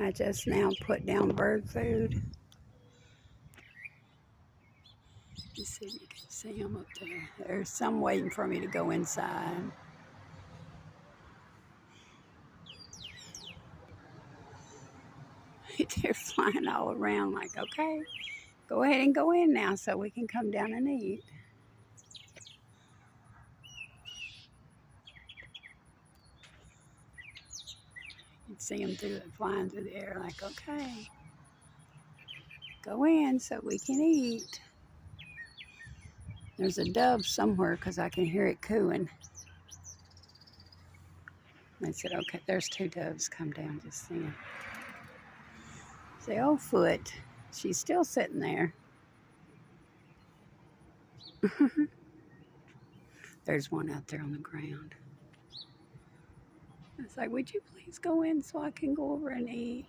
I just now put down bird food. Let's see if you can see them up there. There's some waiting for me to go inside. They're flying all around like, okay, go ahead and go in now so we can come down and eat. You can see them flying through the air like, okay, go in so we can eat. There's a dove somewhere because I can hear it cooing. I said, okay, there's 2 doves come down just then. Say, oh, Foot, she's still sitting there. There's one out there on the ground. It's like, would you please go in so I can go over and eat?